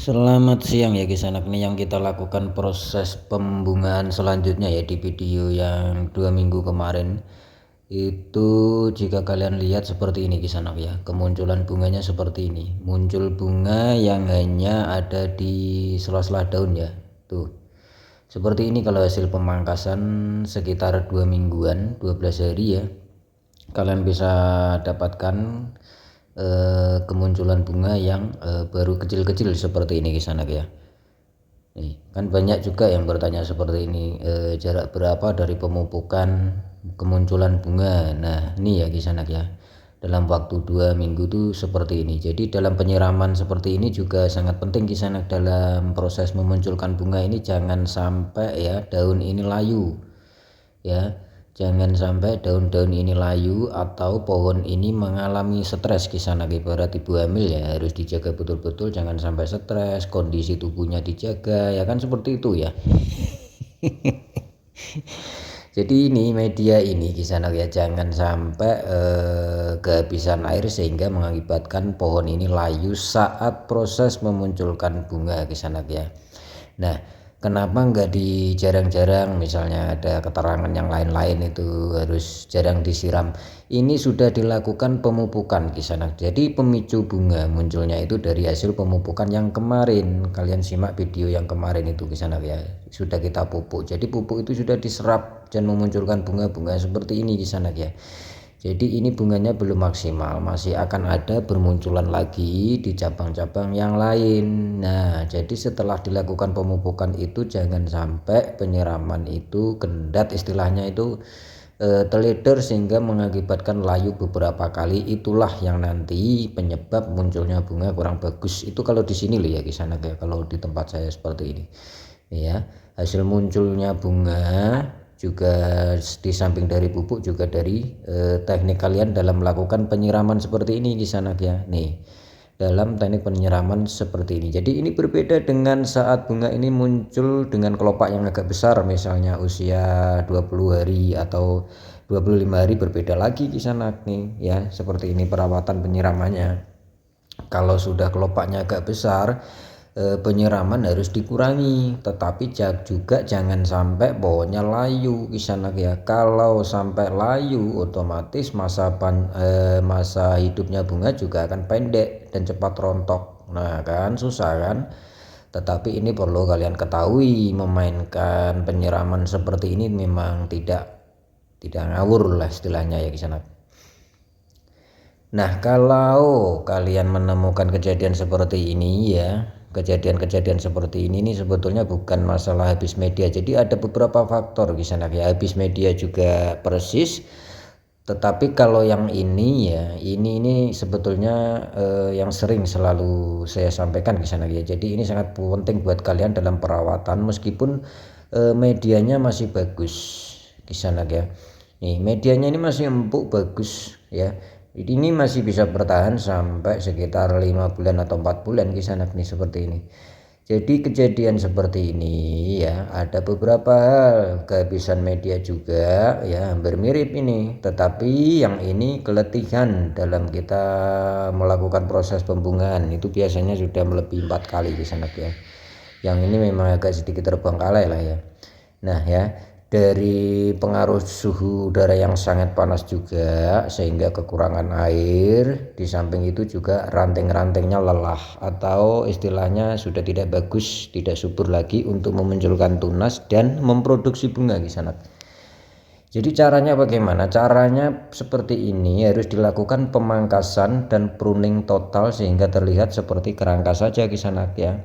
Selamat siang ya Kisanak, nih yang kita lakukan proses pembungaan selanjutnya ya di video yang 2 minggu kemarin itu. Jika kalian lihat seperti ini Kisanak ya, kemunculan bunganya seperti ini, muncul bunga yang hanya ada di sela-sela daun ya tuh, seperti ini. Kalau hasil pemangkasan sekitar 2 mingguan 12 hari ya, kalian bisa dapatkan kemunculan bunga yang baru kecil-kecil seperti ini Kisanak ya. Nih, kan banyak juga yang bertanya seperti ini, jarak berapa dari pemupukan kemunculan bunga. Nah ini ya Kisanak ya, dalam waktu 2 minggu tuh seperti ini. Jadi dalam penyiraman seperti ini juga sangat penting Kisanak, dalam proses memunculkan bunga ini jangan sampai ya daun ini layu ya, jangan sampai daun-daun ini layu atau pohon ini mengalami stres Kisanak. Ibarat ibu hamil ya, harus dijaga betul-betul, jangan sampai stres, kondisi tubuhnya dijaga ya kan, seperti itu ya. Jadi ini media ini Kisanak ya, jangan sampai kehabisan air sehingga mengakibatkan pohon ini layu saat proses memunculkan bunga Kisanak ya. Nah, kenapa enggak jarang-jarang, misalnya ada keterangan yang lain-lain itu harus jarang disiram. Ini sudah dilakukan pemupukan Kisanak. Jadi pemicu bunga munculnya itu dari hasil pemupukan yang kemarin. Kalian simak video yang kemarin itu Kisanak ya, sudah kita pupuk. Jadi pupuk itu sudah diserap dan memunculkan bunga-bunga seperti ini Kisanak ya. Jadi ini bunganya belum maksimal, masih akan ada bermunculan lagi di cabang-cabang yang lain. Nah jadi setelah dilakukan pemupukan itu jangan sampai penyiraman itu gendat, istilahnya itu teleder sehingga mengakibatkan layu beberapa kali. Itulah yang nanti penyebab munculnya bunga kurang bagus. Itu kalau di sini loh ya Kisanak ya, kalau di tempat saya seperti ini ya. Hasil munculnya bunga juga di samping dari pupuk juga dari teknik kalian dalam melakukan penyiraman seperti ini Kisanak ya. Nih dalam teknik penyiraman seperti ini. Jadi ini berbeda dengan saat bunga ini muncul dengan kelopak yang agak besar, misalnya usia 20 hari atau 25 hari, berbeda lagi Kisanak nih ya. Seperti ini perawatan penyiramannya. Kalau sudah kelopaknya agak besar, penyiraman harus dikurangi, tetapi juga jangan sampai pohonnya layu Kisanak ya. Kalau sampai layu otomatis masa hidupnya bunga juga akan pendek dan cepat rontok. Nah kan susah kan. Tetapi ini perlu kalian ketahui, memainkan penyiraman seperti ini memang tidak ngawur lah istilahnya ya Kisanak. Nah kalau kalian menemukan kejadian seperti ini ya, kejadian-kejadian seperti ini sebetulnya bukan masalah habis media. Jadi ada beberapa faktor Kisanak ya, habis media juga persis. Tetapi kalau yang ini ya, ini sebetulnya yang sering selalu saya sampaikan Kisanak ya. Jadi ini sangat penting buat kalian dalam perawatan, meskipun medianya masih bagus Kisanak ya. Nih medianya ini masih empuk bagus ya. Ini masih bisa bertahan sampai sekitar 5 bulan atau 4 bulan Kisanak nih seperti ini. Jadi kejadian seperti ini ya, ada beberapa hal kehabisan media juga ya, hampir mirip ini. Tetapi yang ini keletihan dalam kita melakukan proses pembungaan itu biasanya sudah melebihi 4 kali Kisanak ya. Yang ini memang agak sedikit terbengkalai lah ya. Nah ya, dari pengaruh suhu udara yang sangat panas juga sehingga kekurangan air. Di samping itu juga ranting-rantingnya lelah atau istilahnya sudah tidak bagus, tidak subur lagi untuk memunculkan tunas dan memproduksi bunga Kisanak. Jadi caranya bagaimana? Caranya seperti ini, harus dilakukan pemangkasan dan pruning total sehingga terlihat seperti kerangka saja Kisanak ya.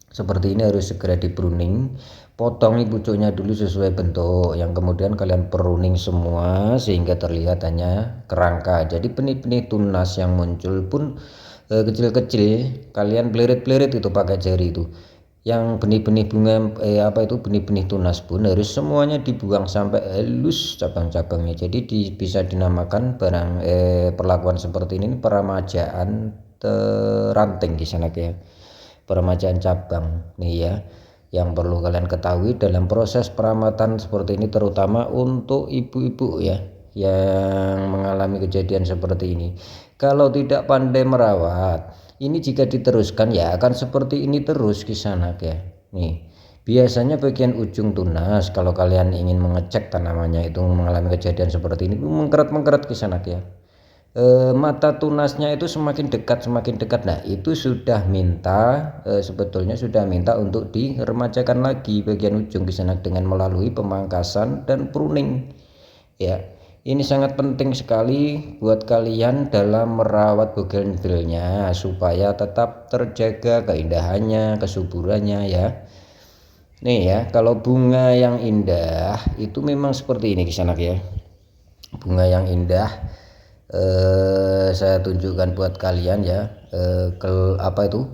Seperti ini harus segera di pruning, potong pucuknya dulu sesuai bentuk, yang kemudian kalian pruning semua sehingga terlihat hanya kerangka. Jadi benih-benih tunas yang muncul pun kecil-kecil, kalian pelirit-pelirit itu pakai jari itu. Yang benih-benih bunga benih-benih tunas pun harus semuanya dibuang sampai halus cabang-cabangnya. Jadi bisa dinamakan perlakuan seperti ini peremajaan ranting Kisanak ya. Peremajaan cabang nih ya, yang perlu kalian ketahui dalam proses perawatan seperti ini, terutama untuk ibu-ibu ya yang mengalami kejadian seperti ini. Kalau tidak pandai merawat Ini jika diteruskan ya akan seperti ini terus Kisanak ya. Nih, biasanya bagian ujung tunas kalau kalian ingin mengecek tanamannya itu mengalami kejadian seperti ini, mengkeret-mengkeret Kisanak ya. Mata tunasnya itu semakin dekat. Nah, itu sudah minta sebetulnya sudah minta untuk diremajakan lagi bagian ujung Kisanak dengan melalui pemangkasan dan pruning. Ya, ini sangat penting sekali buat kalian dalam merawat bougainvillenya supaya tetap terjaga keindahannya, kesuburannya ya. Nih ya, kalau bunga yang indah itu memang seperti ini Kisanak ya. Bunga yang indah saya tunjukkan buat kalian ya. Apa itu?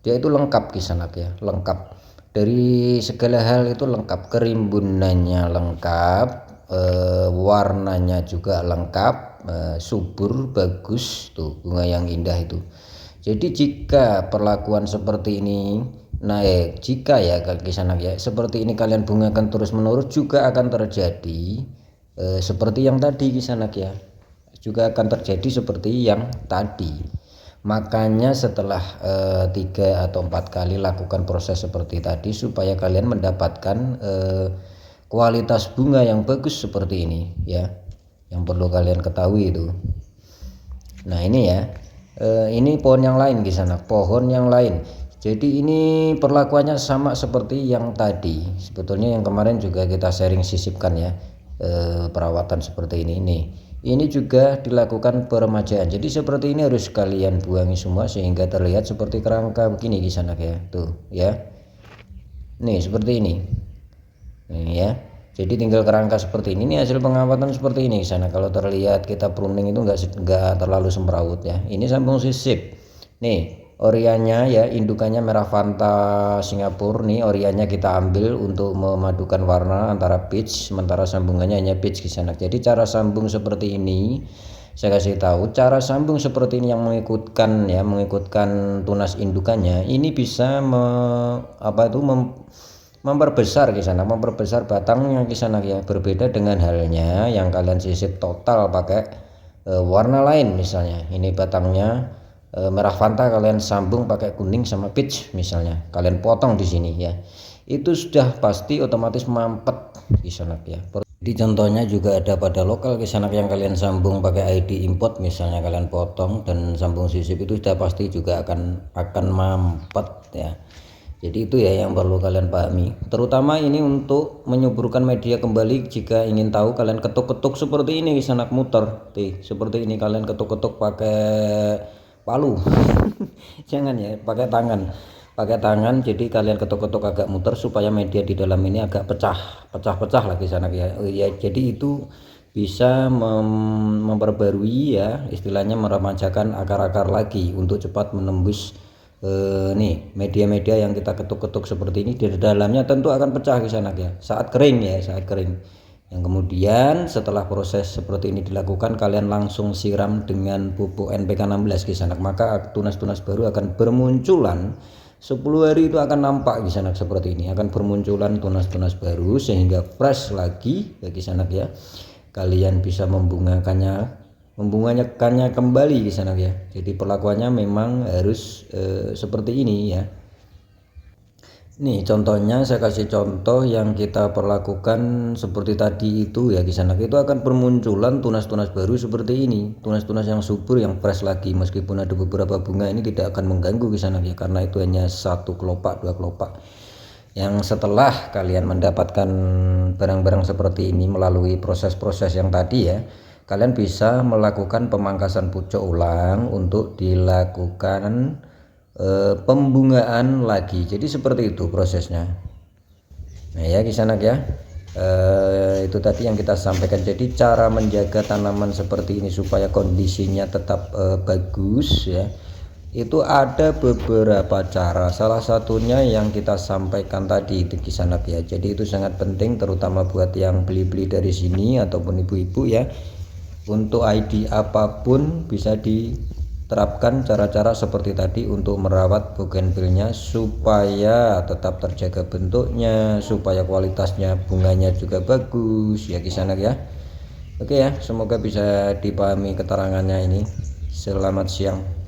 Dia itu lengkap Kisanak ya, lengkap. Dari segala hal itu lengkap, kerimbunannya lengkap, warnanya juga lengkap, subur, bagus tuh bunga yang indah itu. Jadi jika perlakuan seperti ini jika ya Kisanak ya seperti ini kalian bungakan terus menerus juga akan terjadi seperti yang tadi Kisanak ya, juga akan terjadi seperti yang tadi. Makanya setelah 3 atau 4 kali lakukan proses seperti tadi supaya kalian mendapatkan kualitas bunga yang bagus seperti ini ya, yang perlu kalian ketahui itu. Nah ini ya, ini pohon yang lain Kisanak, pohon yang lain. Jadi ini perlakuannya sama seperti yang tadi. Sebetulnya yang kemarin juga kita sharing sisipkan ya, perawatan seperti ini nih. Ini juga dilakukan peremajaan. Jadi seperti ini harus kalian buangi semua sehingga terlihat seperti kerangka begini Kisanak ya. Tuh ya. Nih seperti ini. Nih ya. Jadi tinggal kerangka seperti ini. Ini hasil pengamatan seperti ini Kisanak. Kalau terlihat kita pruning itu enggak terlalu semrawut ya. Ini sambung sisip. Nih orianya ya, indukannya merah Fanta Singapura. Nih orianya kita ambil untuk memadukan warna antara peach, sementara sambungannya hanya peach Kisanak. Jadi cara sambung seperti ini saya kasih tahu, cara sambung seperti ini yang mengikutkan tunas indukannya ini bisa memperbesar Kisanak, memperbesar batangnya Kisanak ya. Berbeda dengan halnya yang kalian sisip total pakai warna lain, misalnya ini batangnya merah Fanta, kalian sambung pakai kuning sama peach misalnya, kalian potong di sini ya, itu sudah pasti otomatis mampet Kisanak ya. Jadi contohnya juga ada pada lokal Kisanak yang kalian sambung pakai ID import misalnya, kalian potong dan sambung sisip itu sudah pasti juga akan mampet ya. Jadi itu ya yang perlu kalian pahami, terutama ini untuk menyuburkan media kembali. Jika ingin tahu kalian ketuk-ketuk seperti ini Kisanak, muter seperti ini, kalian ketuk-ketuk pakai palu jangan ya pakai tangan. Jadi kalian ketuk-ketuk agak muter supaya media di dalam ini agak pecah lah Kisanak ya. Jadi itu bisa memperbarui ya, istilahnya meremajakan akar-akar lagi untuk cepat menembus nih media-media yang kita ketuk-ketuk seperti ini. Di dalamnya tentu akan pecah Kisanak ya saat kering. Yang kemudian setelah proses seperti ini dilakukan, kalian langsung siram dengan pupuk NPK 16 Kisanak, maka tunas-tunas baru akan bermunculan. 10 hari itu akan nampak Kisanak seperti ini, akan bermunculan tunas-tunas baru sehingga fresh lagi ya Kisanak ya. Kalian bisa membungakannya kembali Kisanak ya. Jadi perlakuannya memang harus seperti ini ya. Nih contohnya, saya kasih contoh yang kita perlakukan seperti tadi itu ya Kisanak, itu akan bermunculan tunas-tunas baru seperti ini, tunas-tunas yang subur, yang fresh lagi. Meskipun ada beberapa bunga ini tidak akan mengganggu Kisanak ya, karena itu hanya 1 kelopak 2 kelopak. Yang setelah kalian mendapatkan barang-barang seperti ini melalui proses-proses yang tadi ya, kalian bisa melakukan pemangkasan pucuk ulang untuk dilakukan pembungaan lagi. Jadi seperti itu prosesnya. Nah ya Kisanak ya, itu tadi yang kita sampaikan. Jadi cara menjaga tanaman seperti ini supaya kondisinya tetap bagus ya, itu ada beberapa cara. Salah satunya yang kita sampaikan tadi itu Kisanak ya. Jadi itu sangat penting, terutama buat yang beli-beli dari sini ataupun ibu-ibu ya. Untuk ID apapun bisa diterapkan cara-cara seperti tadi untuk merawat bougainvillenya supaya tetap terjaga bentuknya, supaya kualitasnya bunganya juga bagus ya Kisanak ya. Oke ya, semoga bisa dipahami keterangannya ini. Selamat siang.